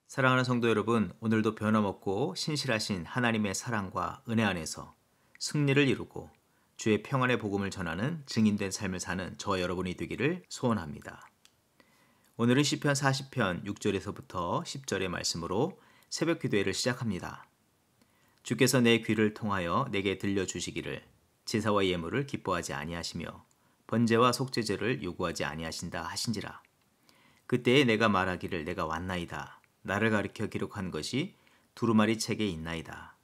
사랑하는 성도 여러분, 오늘도 변함없고 신실하신 하나님의 사랑과 은혜 안에서 승리를 이루고 주의 평안의 복음을 전하는 증인된 삶을 사는 저와 여러분이 되기를 소원합니다. 오늘은 시편 40편 6절에서부터 10절의 말씀으로 새벽 기도회를 시작합니다. 주께서 내 귀를 통하여 내게 들려주시기를 제사와 예물을 기뻐하지 아니하시며 번제와 속죄제를 요구하지 아니하신다 하신지라. 그때에 내가 말하기를 내가 왔나이다. 나를 가리켜 기록한 것이 두루마리 책에 있나이다.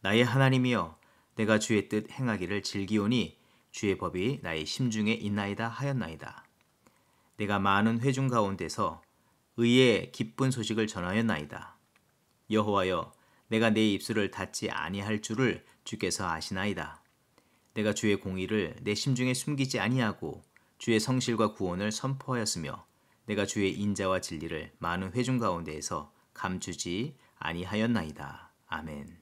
나의 하나님이여, 내가 주의 뜻 행하기를 즐기오니 주의 법이 나의 심중에 있나이다 하였나이다. 내가 많은 회중 가운데서 의의 기쁜 소식을 전하였나이다. 여호와여, 내가 내 입술을 닫지 아니할 줄을 주께서 아시나이다. 내가 주의 공의를 내 심중에 숨기지 아니하고 주의 성실과 구원을 선포하였으며 내가 주의 인자와 진리를 많은 회중 가운데에서 감추지 아니하였나이다. 아멘.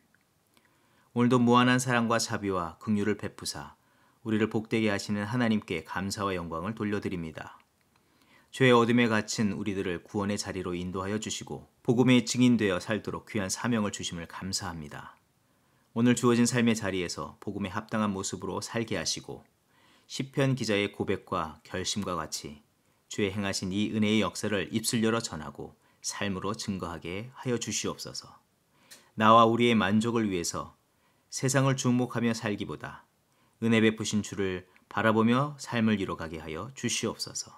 오늘도 무한한 사랑과 자비와 긍휼을 베푸사 우리를 복되게 하시는 하나님께 감사와 영광을 돌려드립니다. 죄의 어둠에 갇힌 우리들을 구원의 자리로 인도하여 주시고 복음의 증인되어 살도록 귀한 사명을 주심을 감사합니다. 오늘 주어진 삶의 자리에서 복음에 합당한 모습으로 살게 하시고 시편 기자의 고백과 결심과 같이 주의 행하신 이 은혜의 역사를 입술 열어 전하고 삶으로 증거하게 하여 주시옵소서. 나와 우리의 만족을 위해서 세상을 주목하며 살기보다 은혜 베푸신 주를 바라보며 삶을 이뤄가게 하여 주시옵소서.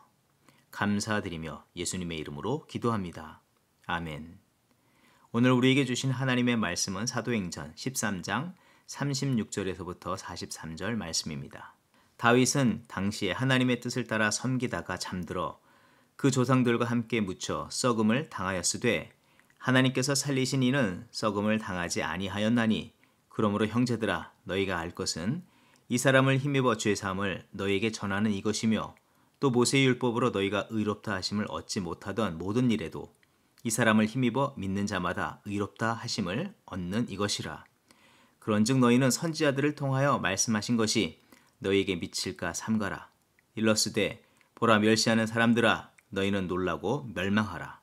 감사드리며 예수님의 이름으로 기도합니다. 아멘. 오늘 우리에게 주신 하나님의 말씀은 사도행전 13장 36절에서부터 43절 말씀입니다. 다윗은 당시에 하나님의 뜻을 따라 섬기다가 잠들어 그 조상들과 함께 묻혀 썩음을 당하였으되 하나님께서 살리신 이는 썩음을 당하지 아니하였나니 그러므로 형제들아 너희가 알 것은 이 사람을 힘입어 죄사함을 너희에게 전하는 이것이며 또 모세의 율법으로 너희가 의롭다 하심을 얻지 못하던 모든 일에도 이 사람을 힘입어 믿는 자마다 의롭다 하심을 얻는 이것이라. 그런즉 너희는 선지자들을 통하여 말씀하신 것이 너희에게 미칠까 삼가라. 일러스되 보라 멸시하는 사람들아 너희는 놀라고 멸망하라.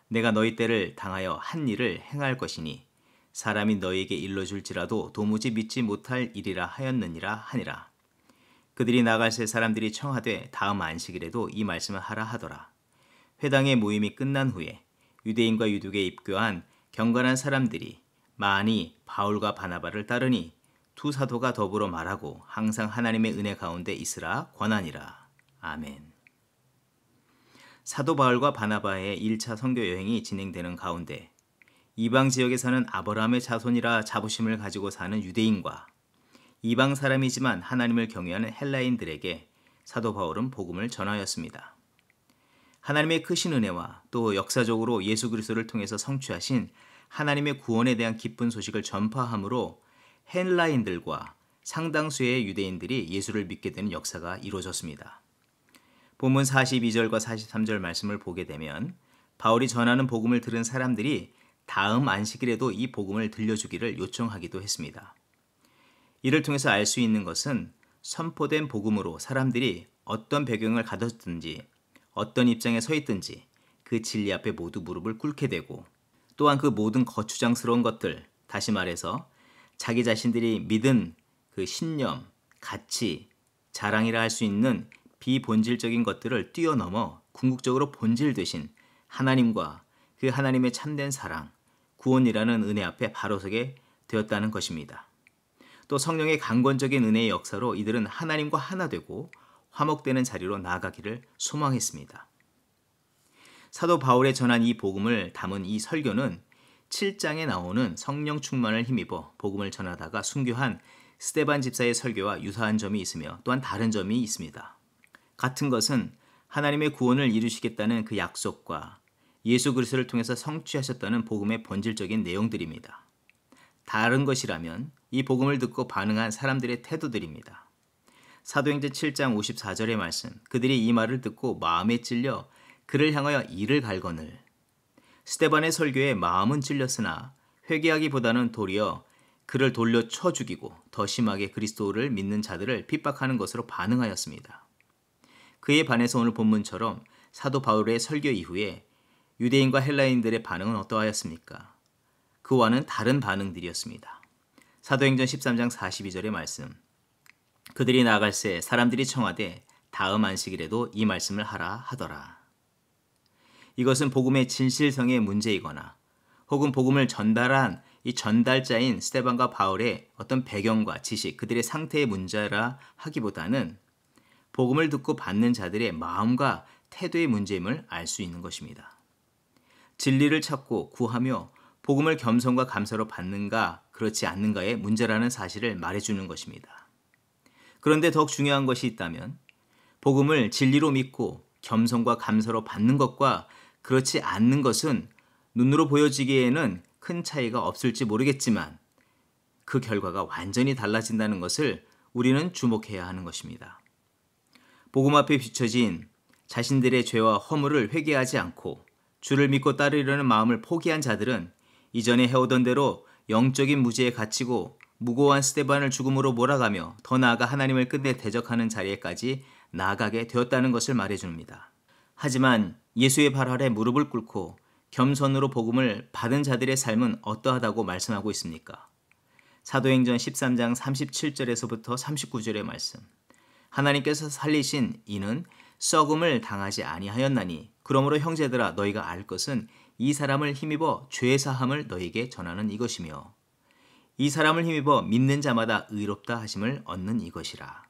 내가 너희 때를 당하여 한 일을 행할 것이니 사람이 너희에게 일러줄지라도 도무지 믿지 못할 일이라 하였느니라 하니라. 그들이 나갈새 사람들이 청하되 다음 안식일에도 이 말씀을 하라 하더라. 회당의 모임이 끝난 후에 유대인과 유두계에 입교한 경건한 사람들이 많이 바울과 바나바를 따르니 두 사도가 더불어 말하고 항상 하나님의 은혜 가운데 있으라 권하니라. 아멘. 사도 바울과 바나바의 1차 선교 여행이 진행되는 가운데 이방 지역에 사는 아브라함의 자손이라 자부심을 가지고 사는 유대인과 이방 사람이지만 하나님을 경외하는 헬라인들에게 사도 바울은 복음을 전하였습니다. 하나님의 크신 은혜와 또 역사적으로 예수 그리스도를 통해서 성취하신 하나님의 구원에 대한 기쁜 소식을 전파함으로 헬라인들과 상당수의 유대인들이 예수를 믿게 되는 역사가 이루어졌습니다. 본문 42절과 43절 말씀을 보게 되면 바울이 전하는 복음을 들은 사람들이 다음 안식일에도 이 복음을 들려주기를 요청하기도 했습니다. 이를 통해서 알 수 있는 것은 선포된 복음으로 사람들이 어떤 배경을 가졌든지 어떤 입장에 서 있든지 그 진리 앞에 모두 무릎을 꿇게 되고 또한 그 모든 거추장스러운 것들, 다시 말해서 자기 자신들이 믿은 그 신념, 가치, 자랑이라 할 수 있는 비본질적인 것들을 뛰어넘어 궁극적으로 본질 되신 하나님과 그 하나님의 참된 사랑, 구원이라는 은혜 앞에 바로 서게 되었다는 것입니다. 또 성령의 강권적인 은혜의 역사로 이들은 하나님과 하나 되고 화목되는 자리로 나아가기를 소망했습니다. 사도 바울의 전한 이 복음을 담은 이 설교는 7장에 나오는 성령 충만을 힘입어 복음을 전하다가 순교한 스데반 집사의 설교와 유사한 점이 있으며 또한 다른 점이 있습니다. 같은 것은 하나님의 구원을 이루시겠다는 그 약속과 예수 그리스도를 통해서 성취하셨다는 복음의 본질적인 내용들입니다. 다른 것이라면 이 복음을 듣고 반응한 사람들의 태도들입니다. 사도행전 7장 54절의 말씀, 그들이 이 말을 듣고 마음에 찔려 그를 향하여 이를 갈거늘. 스데반의 설교에 마음은 찔렸으나 회개하기보다는 도리어 그를 돌려 쳐 죽이고 더 심하게 그리스도를 믿는 자들을 핍박하는 것으로 반응하였습니다. 그에 반해서 오늘 본문처럼 사도 바울의 설교 이후에 유대인과 헬라인들의 반응은 어떠하였습니까? 그와는 다른 반응들이었습니다. 사도행전 13장 42절의 말씀. 그들이 나갈새 사람들이 청하되 다음 안식일에도 이 말씀을 하라 하더라. 이것은 복음의 진실성의 문제이거나 혹은 복음을 전달한 이 전달자인 스데반과 바울의 어떤 배경과 지식, 그들의 상태의 문제라 하기보다는 복음을 듣고 받는 자들의 마음과 태도의 문제임을 알 수 있는 것입니다. 진리를 찾고 구하며 복음을 겸손과 감사로 받는가 그렇지 않는가의 문제라는 사실을 말해주는 것입니다. 그런데 더욱 중요한 것이 있다면 복음을 진리로 믿고 겸손과 감사로 받는 것과 그렇지 않는 것은 눈으로 보여지기에는 큰 차이가 없을지 모르겠지만 그 결과가 완전히 달라진다는 것을 우리는 주목해야 하는 것입니다. 복음 앞에 비춰진 자신들의 죄와 허물을 회개하지 않고 주를 믿고 따르려는 마음을 포기한 자들은 이전에 해오던 대로 영적인 무지에 갇히고 무고한 스데반을 죽음으로 몰아가며 더 나아가 하나님을 끝내 대적하는 자리에까지 나아가게 되었다는 것을 말해줍니다. 하지만 예수의 발 아래 무릎을 꿇고 겸손으로 복음을 받은 자들의 삶은 어떠하다고 말씀하고 있습니까? 사도행전 13장 37절에서부터 39절의 말씀. 하나님께서 살리신 이는 썩음을 당하지 아니하였나니 그러므로 형제들아 너희가 알 것은 이 사람을 힘입어 죄 사함을 너희에게 전하는 이것이며 이 사람을 힘입어 믿는 자마다 의롭다 하심을 얻는 이것이라.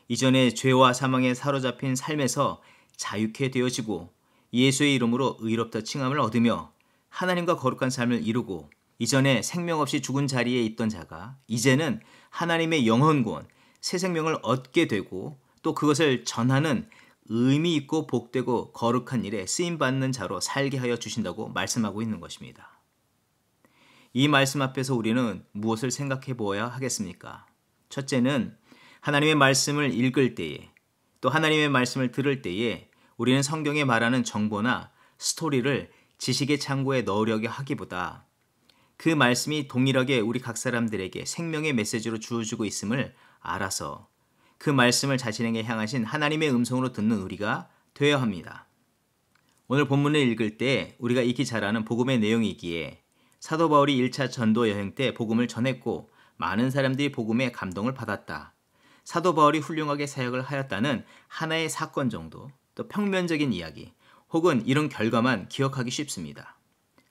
이전에 죄와 사망에 사로잡힌 삶에서 자유케 되어지고 예수의 이름으로 의롭다 칭함을 얻으며 하나님과 거룩한 삶을 이루고 이전에 생명 없이 죽은 자리에 있던 자가 이제는 하나님의 영혼권, 새 생명을 얻게 되고 또 그것을 전하는 의미 있고 복되고 거룩한 일에 쓰임받는 자로 살게 하여 주신다고 말씀하고 있는 것입니다. 이 말씀 앞에서 우리는 무엇을 생각해 보아야 하겠습니까? 첫째는 하나님의 말씀을 읽을 때에 또 하나님의 말씀을 들을 때에 우리는 성경에 말하는 정보나 스토리를 지식의 창고에 넣으려고 하기보다 그 말씀이 동일하게 우리 각 사람들에게 생명의 메시지로 주어지고 있음을 알아서 그 말씀을 자신에게 향하신 하나님의 음성으로 듣는 우리가 되어야 합니다. 오늘 본문을 읽을 때 우리가 익히 잘 아는 복음의 내용이기에 사도 바울이 1차 전도 여행 때 복음을 전했고 많은 사람들이 복음에 감동을 받았다. 사도 바울이 훌륭하게 사역을 하였다는 하나의 사건 정도, 또 평면적인 이야기, 혹은 이런 결과만 기억하기 쉽습니다.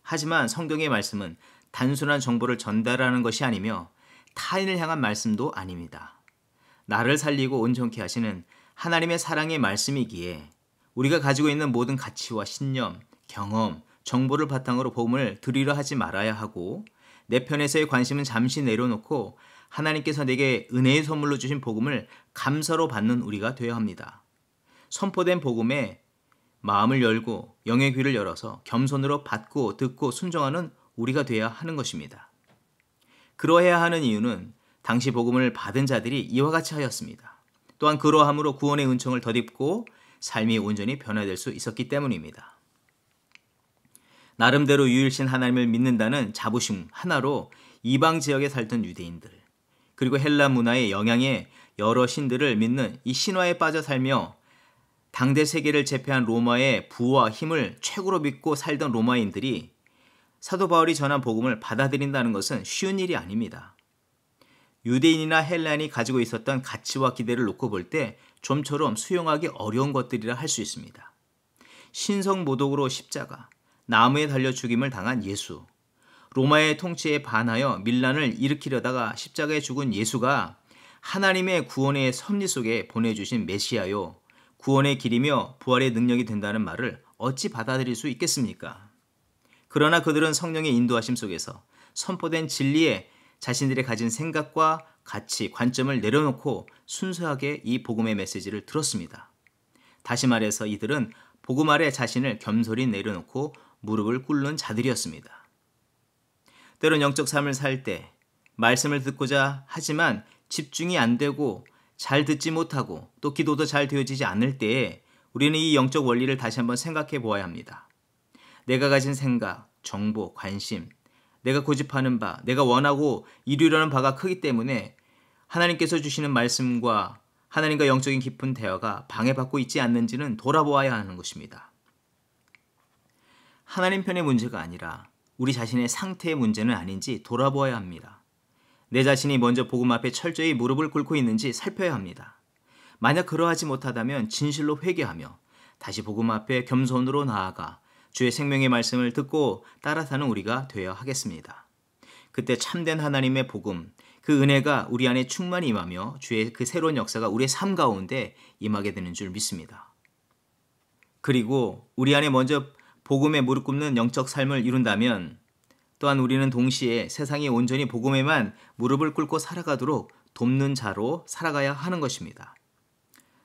하지만 성경의 말씀은 단순한 정보를 전달하는 것이 아니며 타인을 향한 말씀도 아닙니다. 나를 살리고 온전케 하시는 하나님의 사랑의 말씀이기에 우리가 가지고 있는 모든 가치와 신념, 경험, 정보를 바탕으로 복음을 들으려 하지 말아야 하고 내 편에서의 관심은 잠시 내려놓고 하나님께서 내게 은혜의 선물로 주신 복음을 감사로 받는 우리가 되어야 합니다. 선포된 복음에 마음을 열고 영의 귀를 열어서 겸손으로 받고 듣고 순종하는 우리가 되어야 하는 것입니다. 그러해야 하는 이유는 당시 복음을 받은 자들이 이와 같이 하였습니다. 또한 그러함으로 구원의 은총을 덧입고 삶이 온전히 변화될 수 있었기 때문입니다. 나름대로 유일신 하나님을 믿는다는 자부심 하나로 이방 지역에 살던 유대인들, 그리고 헬라 문화의 영향에 여러 신들을 믿는 이 신화에 빠져 살며 당대 세계를 제패한 로마의 부와 힘을 최고로 믿고 살던 로마인들이 사도 바울이 전한 복음을 받아들인다는 것은 쉬운 일이 아닙니다. 유대인이나 헬라인이 가지고 있었던 가치와 기대를 놓고 볼 때 좀처럼 수용하기 어려운 것들이라 할 수 있습니다. 신성 모독으로 십자가, 나무에 달려 죽임을 당한 예수, 로마의 통치에 반하여 밀란을 일으키려다가 십자가에 죽은 예수가 하나님의 구원의 섭리 속에 보내주신 메시아요, 구원의 길이며 부활의 능력이 된다는 말을 어찌 받아들일 수 있겠습니까? 그러나 그들은 성령의 인도하심 속에서 선포된 진리에 자신들이 가진 생각과 가치, 관점을 내려놓고 순수하게 이 복음의 메시지를 들었습니다. 다시 말해서 이들은 복음 아래 자신을 겸손히 내려놓고 무릎을 꿇는 자들이었습니다. 때론 영적 삶을 살 때 말씀을 듣고자 하지만 집중이 안 되고 잘 듣지 못하고 또 기도도 잘 되어지지 않을 때에 우리는 이 영적 원리를 다시 한번 생각해 보아야 합니다. 내가 가진 생각, 정보, 관심, 내가 고집하는 바, 내가 원하고 이루려는 바가 크기 때문에 하나님께서 주시는 말씀과 하나님과 영적인 깊은 대화가 방해받고 있지 않는지는 돌아보아야 하는 것입니다. 하나님 편의 문제가 아니라 우리 자신의 상태의 문제는 아닌지 돌아보아야 합니다. 내 자신이 먼저 복음 앞에 철저히 무릎을 꿇고 있는지 살펴야 합니다. 만약 그러하지 못하다면 진실로 회개하며 다시 복음 앞에 겸손으로 나아가 주의 생명의 말씀을 듣고 따라 사는 우리가 되어야 하겠습니다. 그때 참된 하나님의 복음, 그 은혜가 우리 안에 충만히 임하며 주의 그 새로운 역사가 우리의 삶 가운데 임하게 되는 줄 믿습니다. 그리고 우리 안에 먼저 복음에 무릎 꿇는 영적 삶을 이룬다면 또한 우리는 동시에 세상이 온전히 복음에만 무릎을 꿇고 살아가도록 돕는 자로 살아가야 하는 것입니다.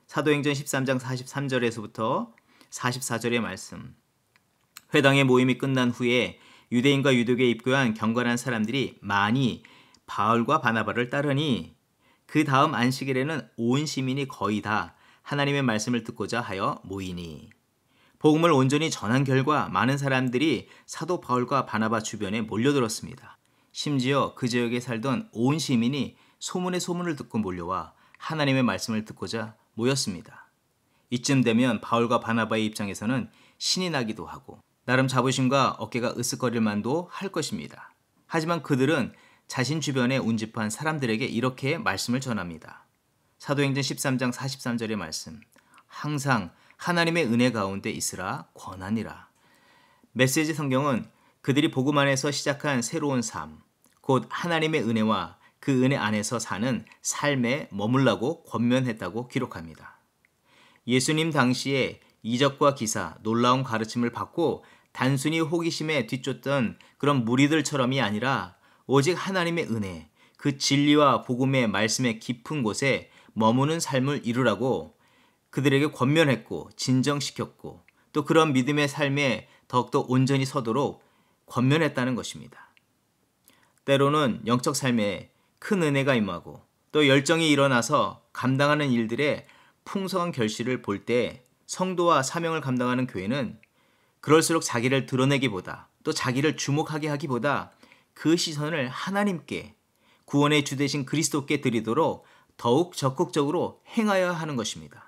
사도행전 13장 43절에서부터 44절의 말씀. 회당의 모임이 끝난 후에 유대인과 유대교에 입교한 경건한 사람들이 많이 바울과 바나바를 따르니 그 다음 안식일에는 온 시민이 거의 다 하나님의 말씀을 듣고자 하여 모이니 복음을 온전히 전한 결과 많은 사람들이 사도 바울과 바나바 주변에 몰려들었습니다. 심지어 그 지역에 살던 온 시민이 소문의 소문을 듣고 몰려와 하나님의 말씀을 듣고자 모였습니다. 이쯤 되면 바울과 바나바의 입장에서는 신이 나기도 하고 나름 자부심과 어깨가 으쓱거릴 만도 할 것입니다. 하지만 그들은 자신 주변에 운집한 사람들에게 이렇게 말씀을 전합니다. 사도행전 13장 43절의 말씀. 항상 하나님의 은혜 가운데 있으라 권하니라. 메시지 성경은 그들이 복음 안에서 시작한 새로운 삶, 곧 하나님의 은혜와 그 은혜 안에서 사는 삶에 머물라고 권면했다고 기록합니다. 예수님 당시에 이적과 기사, 놀라운 가르침을 받고 단순히 호기심에 뒤쫓던 그런 무리들처럼이 아니라 오직 하나님의 은혜, 그 진리와 복음의 말씀의 깊은 곳에 머무는 삶을 이루라고 그들에게 권면했고 진정시켰고 또 그런 믿음의 삶에 더욱더 온전히 서도록 권면했다는 것입니다. 때로는 영적 삶에 큰 은혜가 임하고 또 열정이 일어나서 감당하는 일들의 풍성한 결실을 볼 때 성도와 사명을 감당하는 교회는 그럴수록 자기를 드러내기보다 또 자기를 주목하게 하기보다 그 시선을 하나님께 구원의 주 되신 그리스도께 드리도록 더욱 적극적으로 행하여야 하는 것입니다.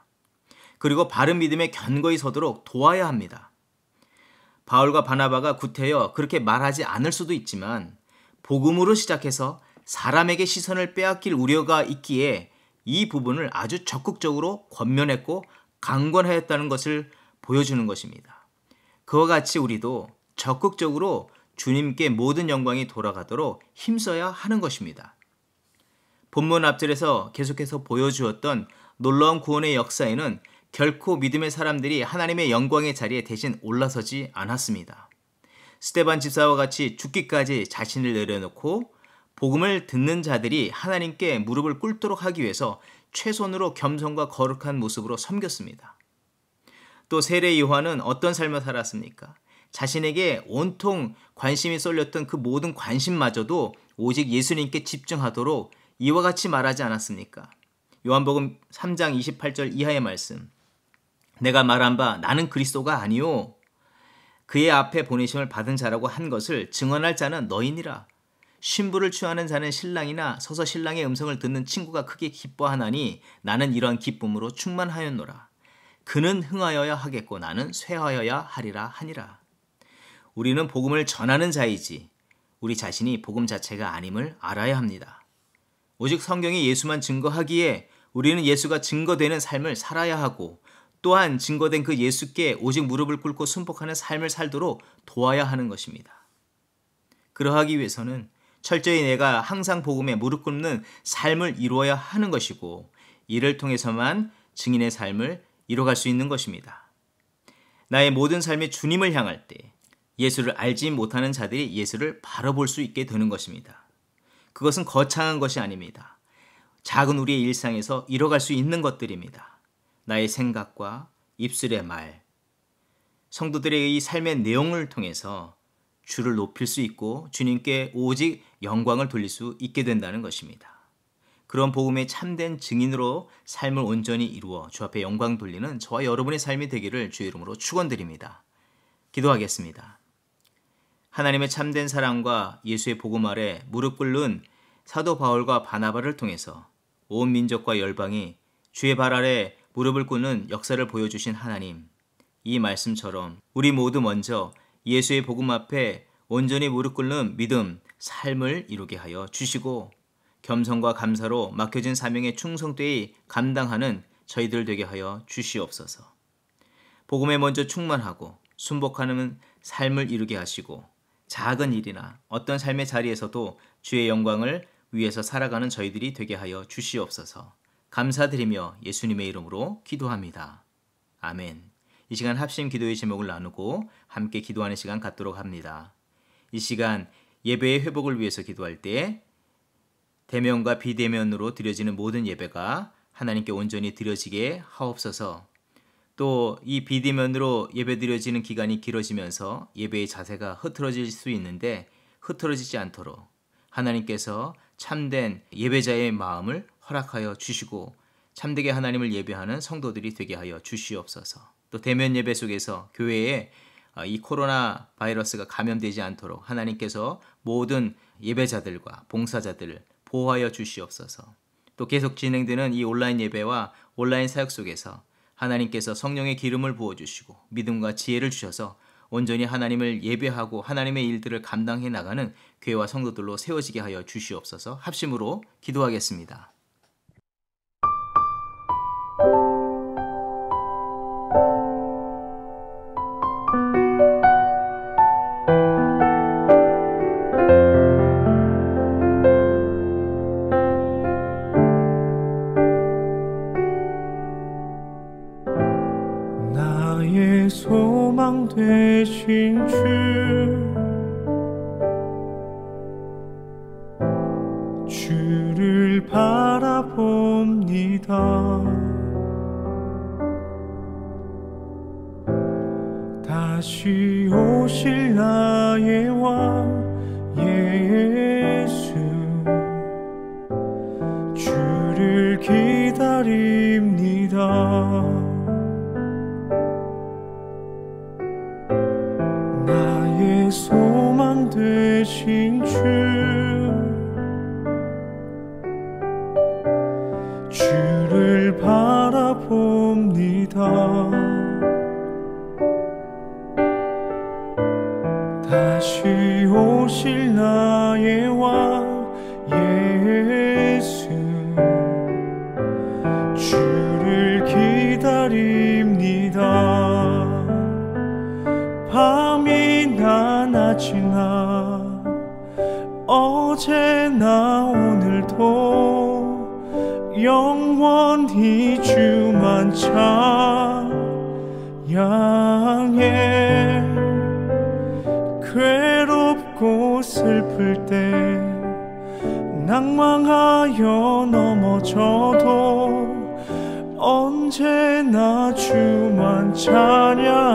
그리고 바른 믿음에 견고히 서도록 도와야 합니다. 바울과 바나바가 구태여 그렇게 말하지 않을 수도 있지만 복음으로 시작해서 사람에게 시선을 빼앗길 우려가 있기에 이 부분을 아주 적극적으로 권면했고 강권하였다는 것을 보여주는 것입니다. 그와 같이 우리도 적극적으로 주님께 모든 영광이 돌아가도록 힘써야 하는 것입니다. 본문 앞절에서 계속해서 보여주었던 놀라운 구원의 역사에는 결코 믿음의 사람들이 하나님의 영광의 자리에 대신 올라서지 않았습니다. 스데반 집사와 같이 죽기까지 자신을 내려놓고 복음을 듣는 자들이 하나님께 무릎을 꿇도록 하기 위해서 최선으로 겸손과 거룩한 모습으로 섬겼습니다. 또 세례 요한은 어떤 삶을 살았습니까? 자신에게 온통 관심이 쏠렸던 그 모든 관심마저도 오직 예수님께 집중하도록 이와 같이 말하지 않았습니까? 요한복음 3장 28절 이하의 말씀. 내가 말한 바 나는 그리스도가 아니요 그의 앞에 보내심을 받은 자라고 한 것을 증언할 자는 너희니라. 신부를 취하는 자는 신랑이나 서서 신랑의 음성을 듣는 친구가 크게 기뻐하나니 나는 이러한 기쁨으로 충만하였노라. 그는 흥하여야 하겠고 나는 쇠하여야 하리라 하니라. 우리는 복음을 전하는 자이지 우리 자신이 복음 자체가 아님을 알아야 합니다. 오직 성경이 예수만 증거하기에 우리는 예수가 증거되는 삶을 살아야 하고 또한 증거된 그 예수께 오직 무릎을 꿇고 순복하는 삶을 살도록 도와야 하는 것입니다. 그러하기 위해서는 철저히 내가 항상 복음에 무릎 꿇는 삶을 이루어야 하는 것이고 이를 통해서만 증인의 삶을 이뤄갈 수 있는 것입니다. 나의 모든 삶이 주님을 향할 때 예수를 알지 못하는 자들이 예수를 바라볼 수 있게 되는 것입니다. 그것은 거창한 것이 아닙니다. 작은 우리의 일상에서 이뤄갈 수 있는 것들입니다. 나의 생각과 입술의 말, 성도들의 이 삶의 내용을 통해서 주를 높일 수 있고 주님께 오직 영광을 돌릴 수 있게 된다는 것입니다. 그런 복음의 참된 증인으로 삶을 온전히 이루어 주 앞에 영광 돌리는 저와 여러분의 삶이 되기를 주의 이름으로 축원드립니다. 기도하겠습니다. 하나님의 참된 사랑과 예수의 복음 아래 무릎 꿇는 사도 바울과 바나바를 통해서 온 민족과 열방이 주의 발 아래 무릎을 꿇는 역사를 보여주신 하나님, 이 말씀처럼 우리 모두 먼저 예수의 복음 앞에 온전히 무릎 꿇는 믿음, 삶을 이루게 하여 주시고 겸손과 감사로 맡겨진 사명에 충성되이 감당하는 저희들 되게 하여 주시옵소서. 복음에 먼저 충만하고 순복하는 삶을 이루게 하시고 작은 일이나 어떤 삶의 자리에서도 주의 영광을 위해서 살아가는 저희들이 되게 하여 주시옵소서. 감사드리며 예수님의 이름으로 기도합니다. 아멘. 이 시간 합심 기도의 제목을 나누고 함께 기도하는 시간 갖도록 합니다. 이 시간 예배의 회복을 위해서 기도할 때 대면과 비대면으로 드려지는 모든 예배가 하나님께 온전히 드려지게 하옵소서. 또 이 비대면으로 예배 드려지는 기간이 길어지면서 예배의 자세가 흐트러질 수 있는데 흐트러지지 않도록 하나님께서 참된 예배자의 마음을 허락하여 주시고 참되게 하나님을 예배하는 성도들이 되게 하여 주시옵소서. 또 대면 예배 속에서 교회에 이 코로나 바이러스가 감염되지 않도록 하나님께서 모든 예배자들과 봉사자들을 보호하여 주시옵소서. 또 계속 진행되는 이 온라인 예배와 온라인 사역 속에서 하나님께서 성령의 기름을 부어주시고 믿음과 지혜를 주셔서 온전히 하나님을 예배하고 하나님의 일들을 감당해 나가는 교회와 성도들로 세워지게 하여 주시옵소서. 합심으로 기도하겠습니다. 나의 소망 되신 주, 주를 바라봅니다. 다시 오실 나의 왕 예수, 주를 기다립니다. 나의 소망 되신 주, 주를 바라봅니다. 다시 오실 나의 왕 예수, 주를 기다립니다. 밤이나 낮이나 어제나 오늘도 영원히 주만 찬양해. 괴롭고 슬플 때 낭망하여 넘어져도 언제나 주만 찬양하겠네.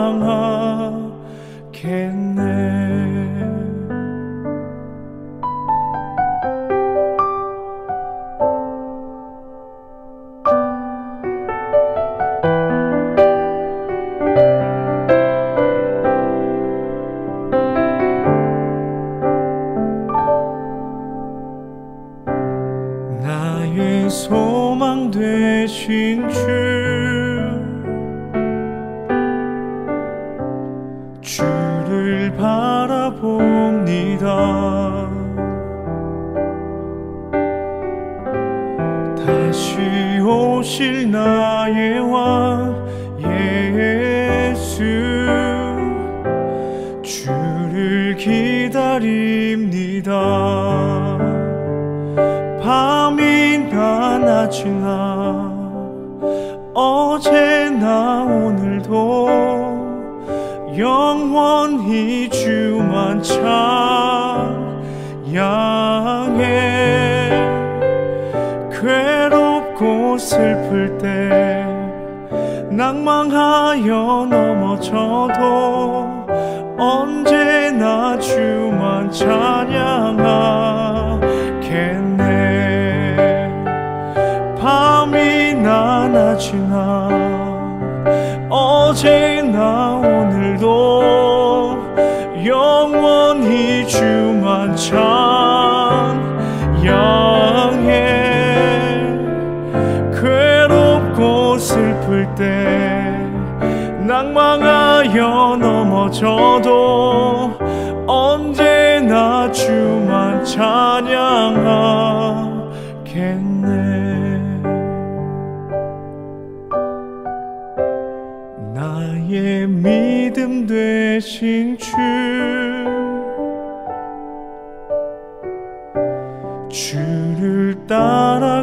나의 소망 되신 주, 주를 바라봅니다. 다시 오실 나의 왕 예수, 주를 기다립니다. 밤이나 낮이나 어제나 오늘도 영원히 주만 찬양해. 괴롭고 슬플 때 낭망하여 넘어져도 언제나 주만 찬양하겠네. 밤이나 낮이나 어제나 오늘도 영원히 주만 찬양해. 괴롭고 슬플 때 낭망하여 넘어져 넘어져도 언제나 주만 찬양하겠네. 나의 믿음 되신 주를 따라갑니다.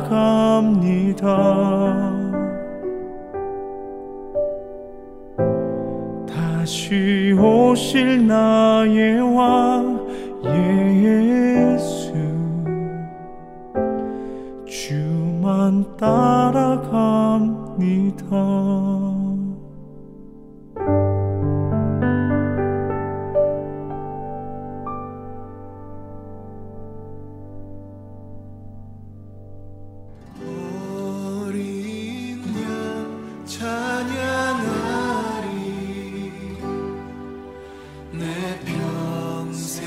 다시 오실 나의 왕 예수, 주만 따라갑니다. 어린 양 찬양하리. 어린 양 찬양하리. 내 평생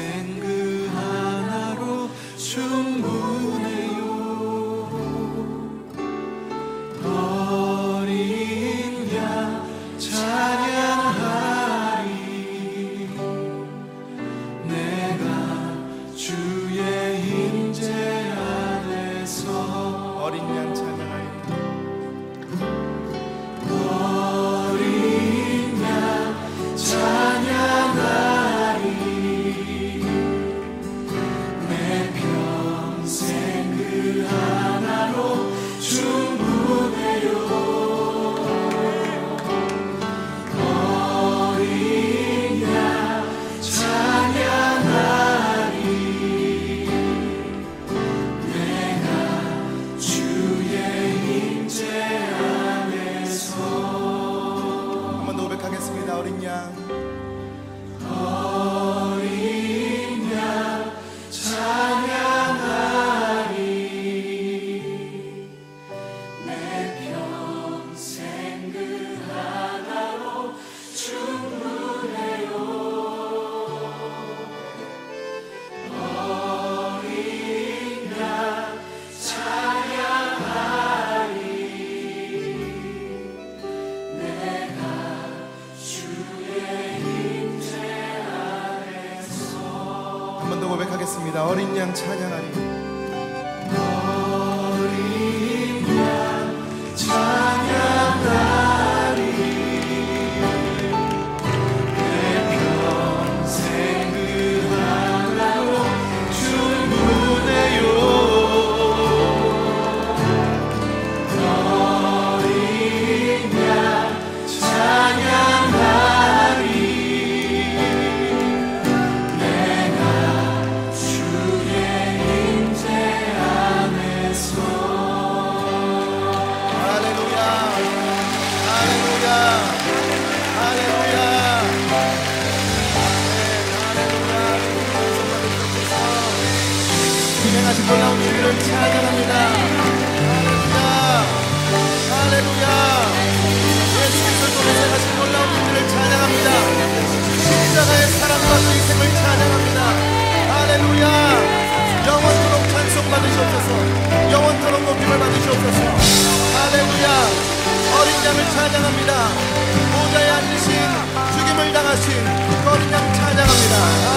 그 하나로 충분해요. 어린 양 찬양하리. 놀라운 일을 찬양합니다. 할렐루야. 예수님을 통해서 하신 놀라운 일을 찬양합니다. 십자가의 사랑과 희생을 찬양합니다. 할렐루야. 영원토록 찬송 받으시옵소서. 영원토록 높임을 받으시옵소서. 할렐루야. 어린 양을 찬양합니다. 보좌에 앉으신 죽임을 당하신 그 어린 양 찬양합니다.